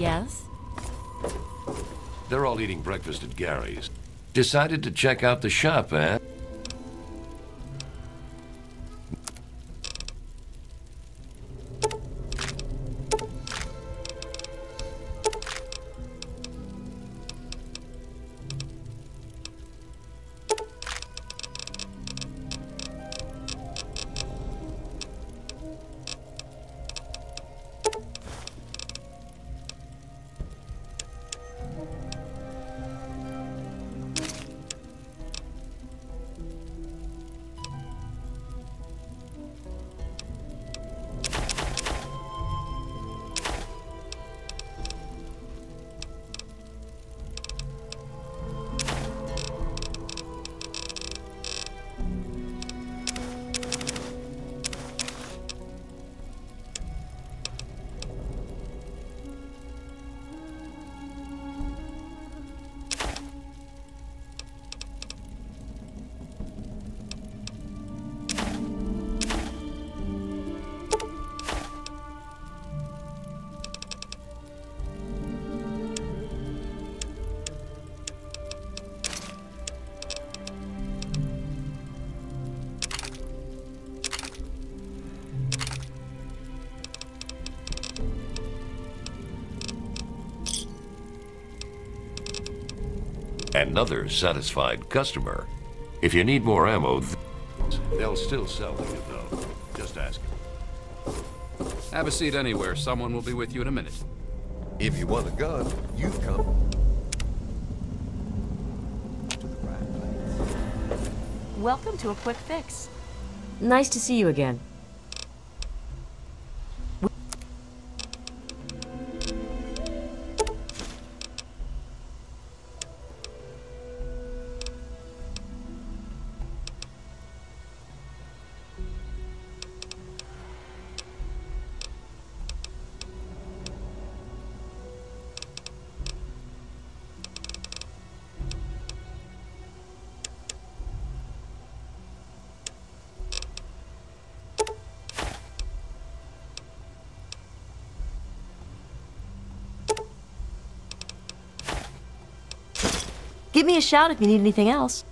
Yes? They're all eating breakfast at Gary's. Decided to check out the shop, eh? Another satisfied customer. If you need more ammo, they'll still sell to you, though. Just ask. Have a seat anywhere. Someone will be with you in a minute. If you want a gun, you've come to the right place. Welcome to a quick fix. Nice to see you again. Give me a shout if you need anything else.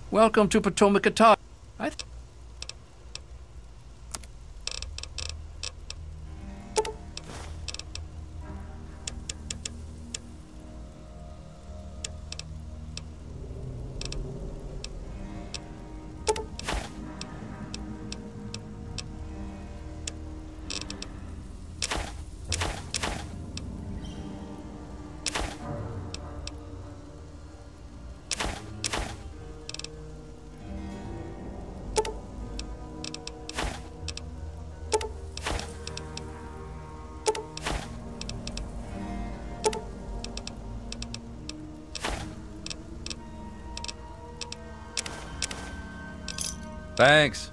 Welcome to Potomac Attack. Thanks.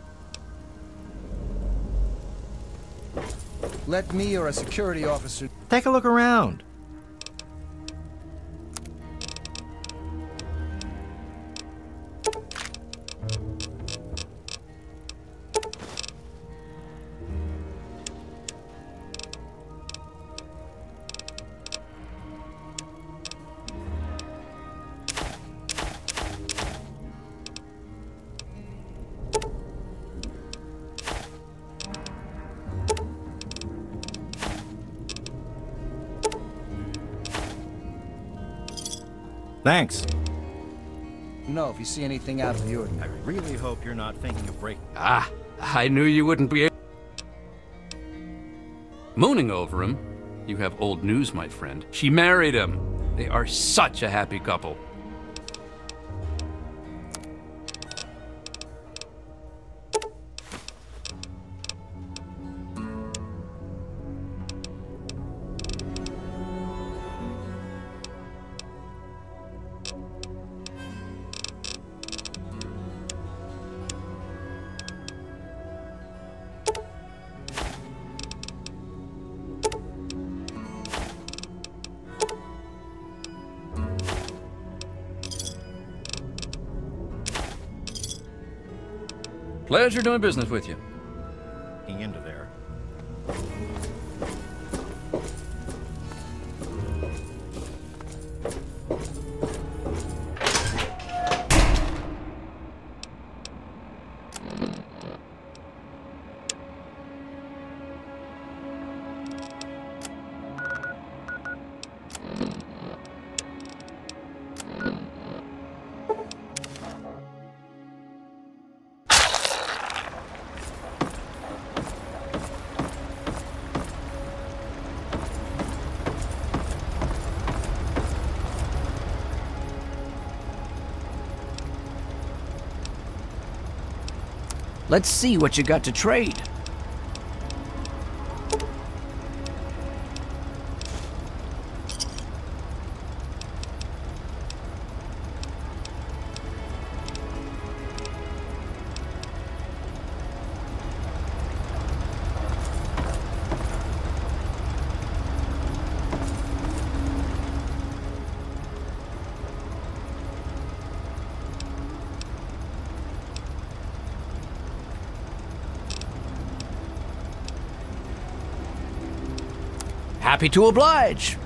Let me or a security officer... Take a look around. Thanks. No, if you see anything out of the I ordinary. really hope you're not thinking of breaking. Ah, I knew you wouldn't be mooning over him. You have old news, my friend. She married him. They are such a happy couple. Pleasure doing business with you. Into there. Let's see what you got to trade. Happy to oblige.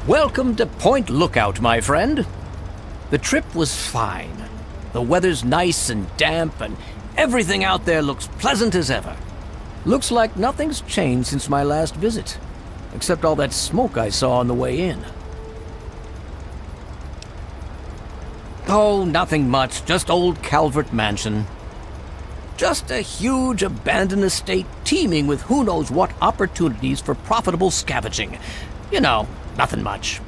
Welcome to Point Lookout, my friend. The trip was fine. The weather's nice and damp, and everything out there looks pleasant as ever. Looks like nothing's changed since my last visit, except all that smoke I saw on the way in. Oh, nothing much, just old Calvert Mansion. Just a huge abandoned estate teeming with who knows what opportunities for profitable scavenging. You know, nothing much.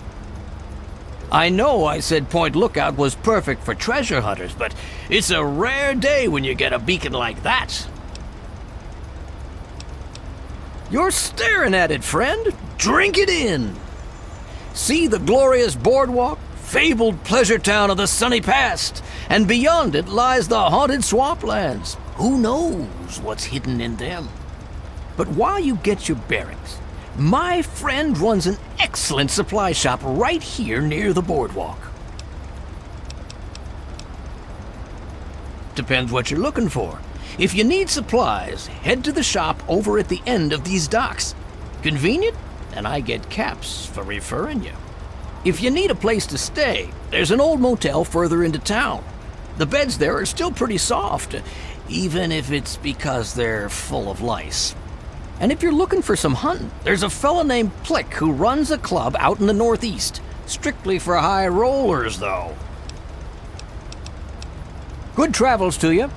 I know I said Point Lookout was perfect for treasure hunters, but it's a rare day when you get a beacon like that. You're staring at it, friend. Drink it in. See the glorious boardwalk, fabled pleasure town of the sunny past, and beyond it lies the haunted swamplands. Who knows what's hidden in them? But while you get your bearings, my friend runs an excellent supply shop right here near the boardwalk. Depends what you're looking for. If you need supplies, head to the shop over at the end of these docks. Convenient, and I get caps for referring you. If you need a place to stay, there's an old motel further into town. The beds there are still pretty soft, even if it's because they're full of lice. And if you're looking for some hunting, there's a fella named Plick who runs a club out in the northeast. Strictly for high rollers, though. Good travels to you.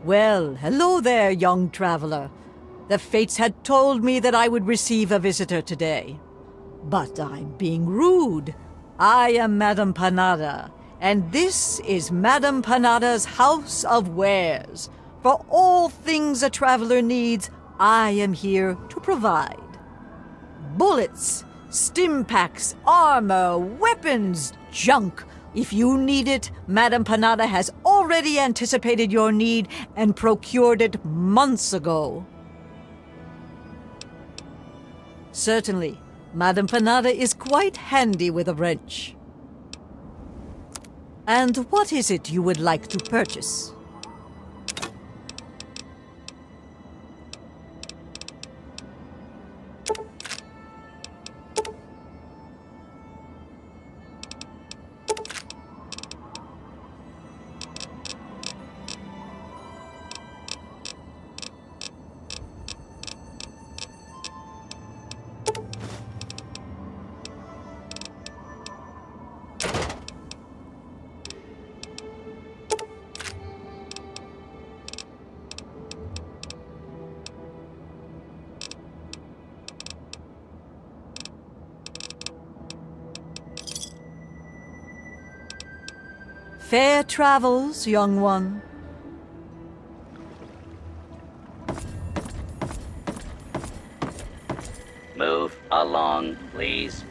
Well, hello there, young traveler. The fates had told me that I would receive a visitor today. But I'm being rude. I am Madame Panada, and this is Madame Panada's House of Wares. For all things a traveler needs, I am here to provide. Bullets, Stim packs, armor, weapons, junk. If you need it, Madame Panada has already anticipated your need and procured it months ago. Certainly, Madame Panada is quite handy with a wrench. And what is it you would like to purchase? Fair travels, young one. Move along, please.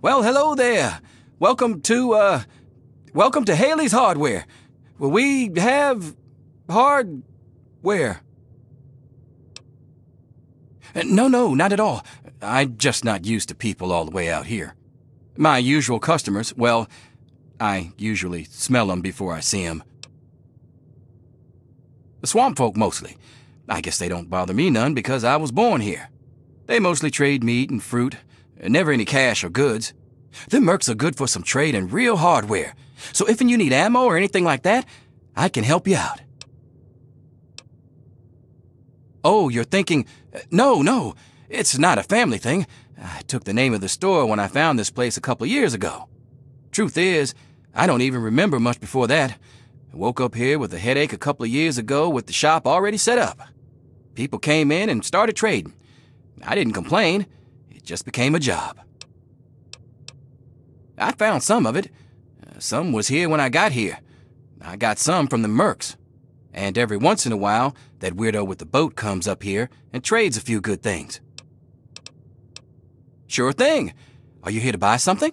Well, hello there. Welcome to Haley's Hardware, where we have hardware. No, not at all. I'm just not used to people all the way out here. My usual customers, well, I usually smell them before I see them. The swamp folk mostly. I guess they don't bother me none because I was born here. They mostly trade meat and fruit, never any cash or goods. Them mercs are good for some trade and real hardware. So if you need ammo or anything like that, I can help you out. Oh, you're thinking, no, it's not a family thing. I took the name of the store when I found this place a couple years ago. Truth is, I don't even remember much before that. I woke up here with a headache a couple of years ago with the shop already set up. People came in and started trading. I didn't complain. It just became a job. I found some of it. Some was here when I got here. I got some from the mercs. And every once in a while, that weirdo with the boat comes up here and trades a few good things. Sure thing. Are you here to buy something?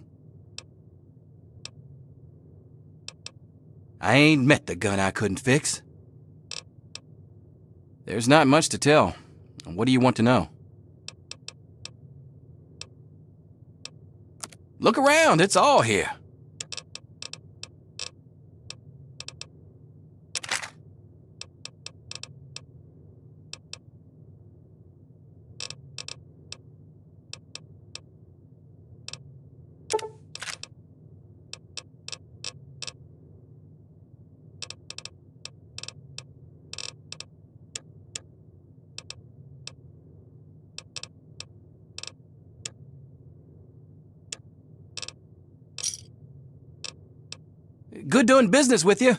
I ain't met the gun I couldn't fix. There's not much to tell. What do you want to know? Look around, it's all here. Good doing business with you.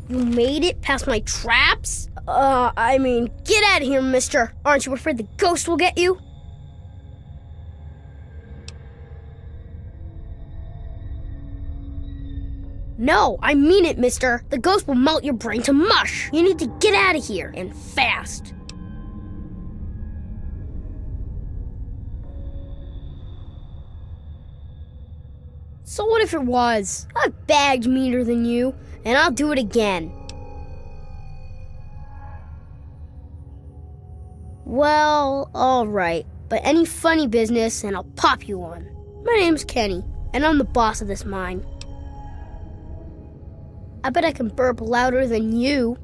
You made it past my traps? I mean, get out of here, mister. Aren't you afraid the ghost will get you? No, I mean it, mister. The ghost will melt your brain to mush. You need to get out of here, and fast. So what if it was? I've bagged meaner than you, and I'll do it again. Well, alright, but any funny business and I'll pop you one. My name's Kenny, and I'm the boss of this mine. I bet I can burp louder than you.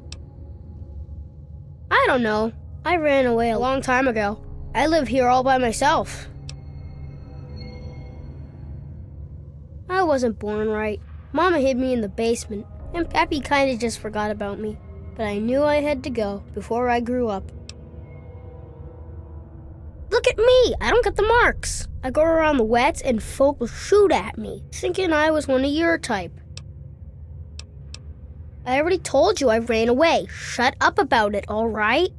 I don't know. I ran away a long time ago. I live here all by myself. I wasn't born right. Mama hid me in the basement, and Pappy kinda just forgot about me. But I knew I had to go before I grew up. Look at me! I don't get the marks. I go around the wets and folk will shoot at me, thinking I was one of your type. I already told you I ran away. Shut up about it, alright?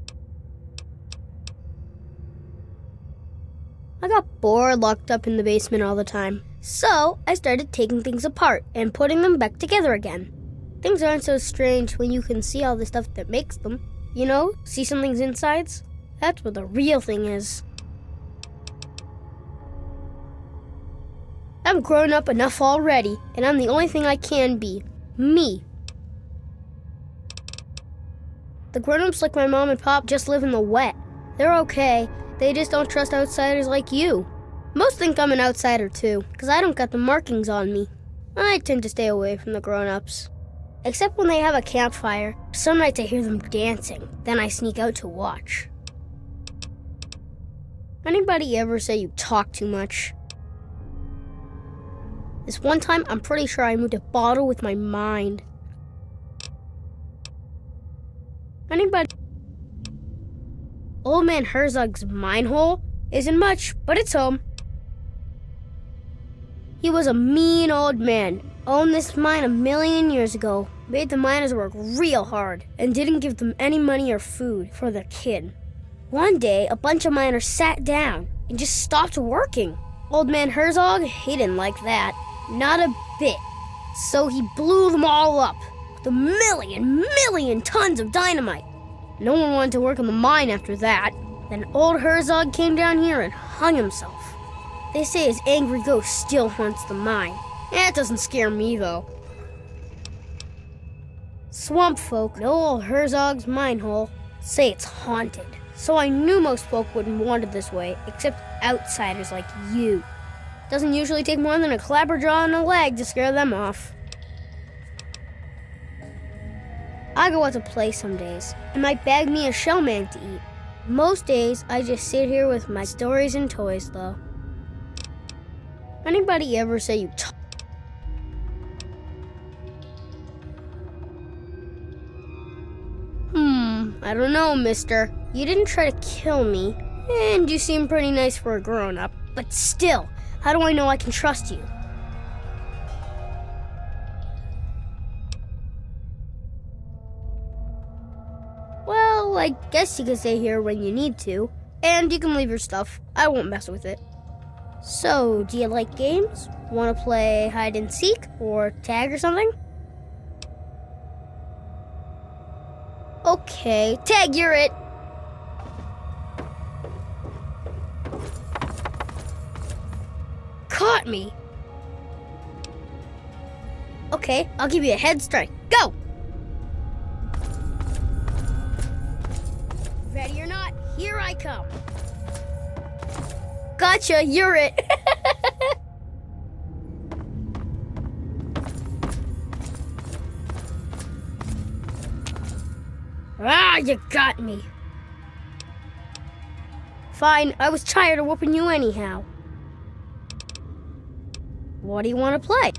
I got bored locked up in the basement all the time. So, I started taking things apart and putting them back together again. Things aren't so strange when you can see all the stuff that makes them. You know, see something's insides? That's what the real thing is. I'm grown up enough already, and I'm the only thing I can be. Me. The grown-ups like my mom and pop just live in the wet. They're okay. They just don't trust outsiders like you. Most think I'm an outsider too, because I don't got the markings on me. I tend to stay away from the grown-ups. Except when they have a campfire. Some nights I hear them dancing, then I sneak out to watch. Anybody ever say you talk too much? This one time, I'm pretty sure I moved a bottle with my mind. Anybody? Old Man Herzog's mine hole isn't much, but it's home. He was a mean old man, owned this mine 1,000,000 years ago, made the miners work real hard, and didn't give them any money or food for their kid. One day, a bunch of miners sat down and just stopped working. Old Man Herzog, he didn't like that, not a bit. So he blew them all up with 1,000,000 tons of dynamite. No one wanted to work on the mine after that. Then old Herzog came down here and hung himself. They say his angry ghost still haunts the mine. That doesn't scare me, though. Swamp folk know old Herzog's mine hole, say it's haunted. So I knew most folk wouldn't want it this way, except outsiders like you. Doesn't usually take more than a clapperjaw and a leg to scare them off. I go out to play some days. I might bag me a shellman to eat. Most days, I just sit here with my stories and toys, though. Anybody ever say you talk? I don't know, mister. You didn't try to kill me, and you seem pretty nice for a grown-up. But still, how do I know I can trust you? Well, I guess you can stay here when you need to, and you can leave your stuff. I won't mess with it. So, do you like games? Want to play hide and seek or tag or something? Okay, tag, you're it. Caught me. Okay, I'll give you a head start. Go! Ready or not, here I come. Gotcha, you're it. Ah, you got me. Fine, I was tired of whooping you anyhow. What do you want to play?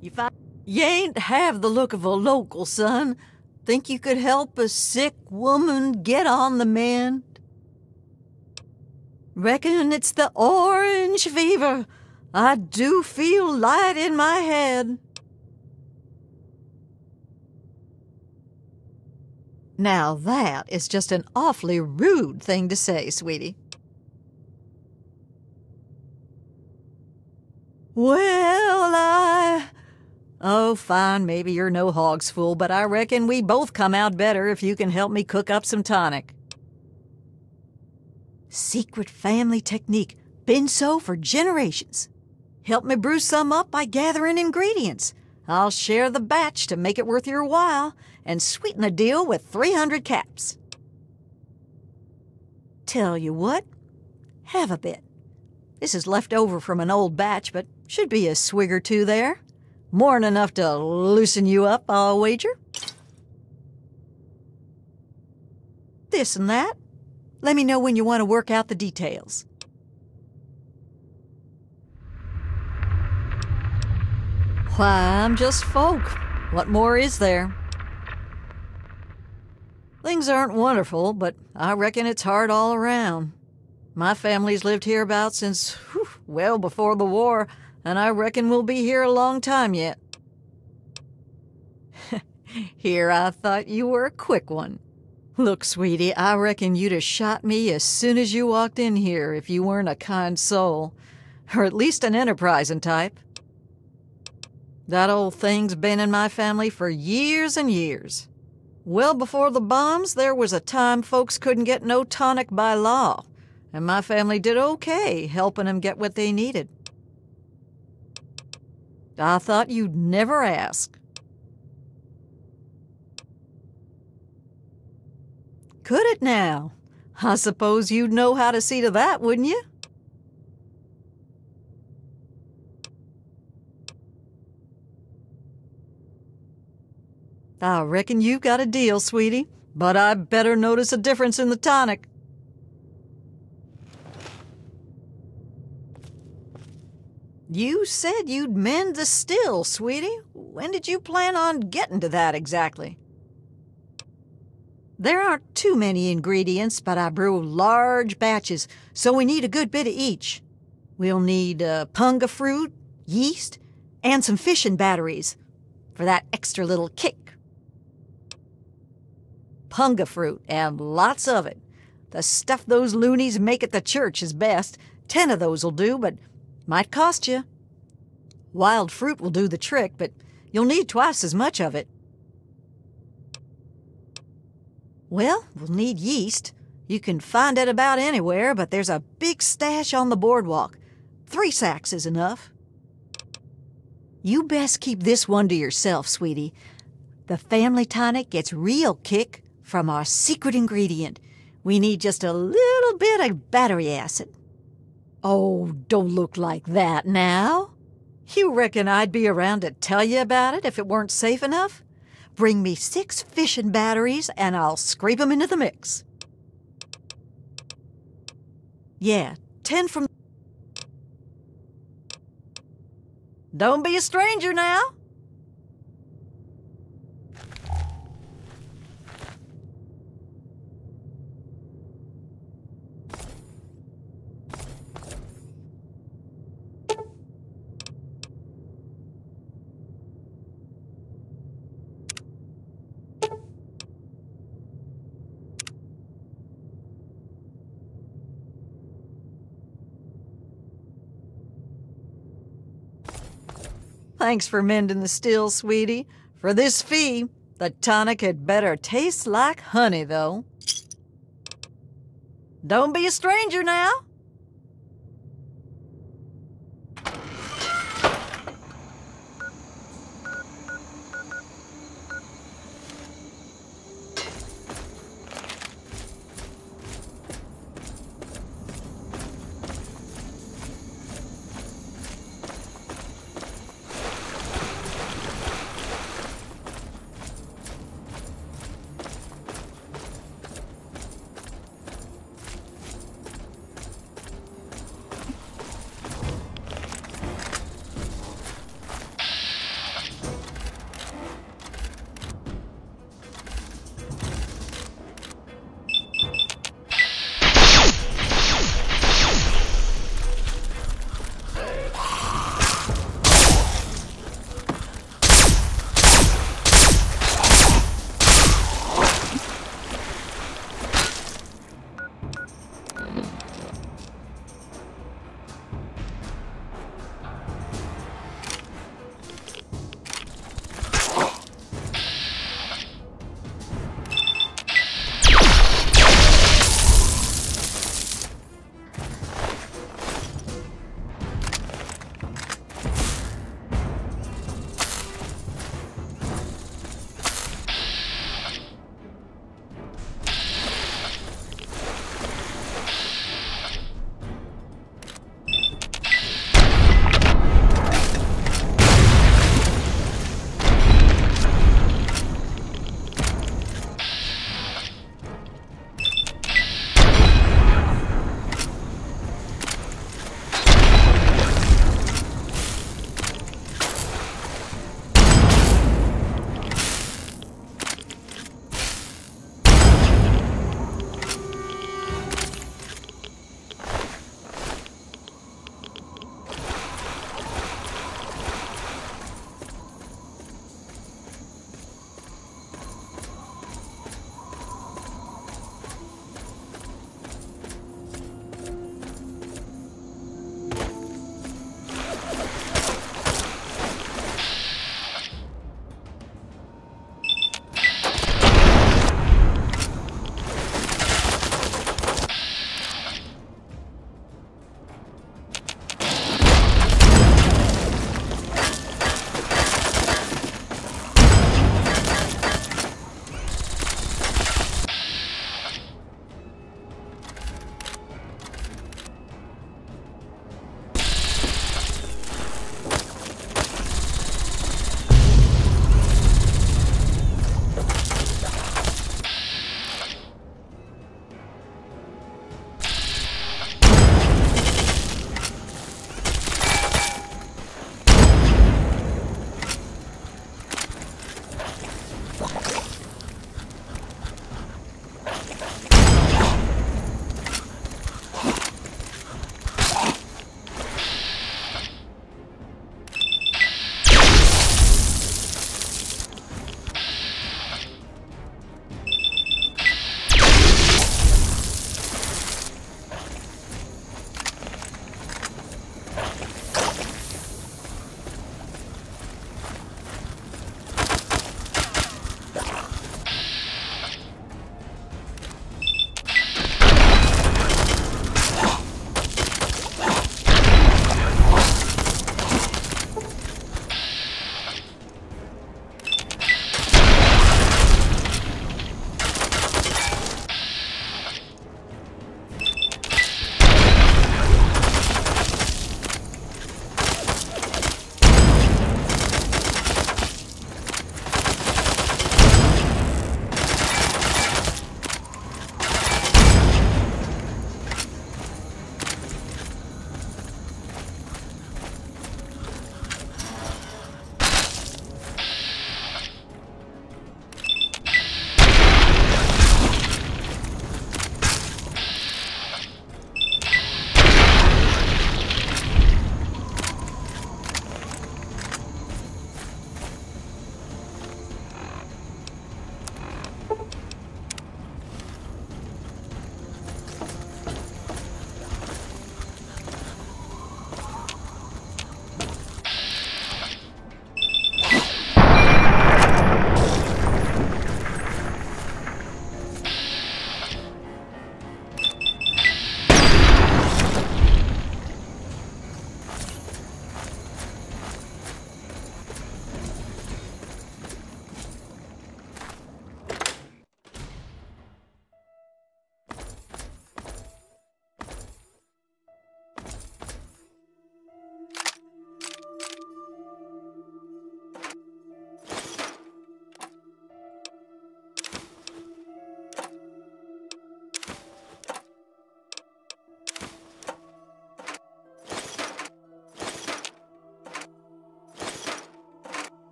You ain't have the look of a local, son. Think you could help a sick woman get on the mend? Reckon it's the orange fever. I do feel light in my head. Now that is just an awfully rude thing to say, sweetie. Well, Oh, fine, maybe you're no hog's fool, but I reckon we both come out better if you can help me cook up some tonic. Secret family technique. Been so for generations. Help me brew some up by gathering ingredients. I'll share the batch to make it worth your while and sweeten the deal with 300 caps. Tell you what, have a bit. This is left over from an old batch, but should be a swig or two there. More'n enough to loosen you up, I'll wager. This and that. Let me know when you want to work out the details. Why, I'm just folk. What more is there? Things aren't wonderful, but I reckon it's hard all around. My family's lived hereabouts since, well before the war, and I reckon we'll be here a long time yet. Here, I thought you were a quick one. Look, sweetie, I reckon you'd have shot me as soon as you walked in here if you weren't a kind soul, or at least an enterprising type. That old thing's been in my family for years and years. Well before the bombs, there was a time folks couldn't get no tonic by law, and my family did okay helping them get what they needed. I thought you'd never ask. Could it now? I suppose you'd know how to see to that, wouldn't you? I reckon you've got a deal, sweetie, but I better notice a difference in the tonic. You said you'd mend the still, sweetie. When did you plan on getting to that exactly? There aren't too many ingredients, but I brew large batches, so we need a good bit of each. We'll need punga fruit, yeast, and some fishing batteries for that extra little kick. Punga fruit, and lots of it. The stuff those loonies make at the church is best. 10 of those will do, but might cost you. Wild fruit will do the trick, but you'll need twice as much of it. Well, we'll need yeast. You can find it about anywhere, but there's a big stash on the boardwalk. 3 sacks is enough. You best keep this one to yourself, sweetie. The family tonic gets real kick from our secret ingredient. We need just a little bit of battery acid. Oh, don't look like that now. You reckon I'd be around to tell you about it if it weren't safe enough? Bring me 6 fishing batteries and I'll scrape 'em into the mix. Yeah, 10 from... Don't be a stranger now. Thanks for mending the still, sweetie. For this fee, the tonic had better taste like honey, though. Don't be a stranger now.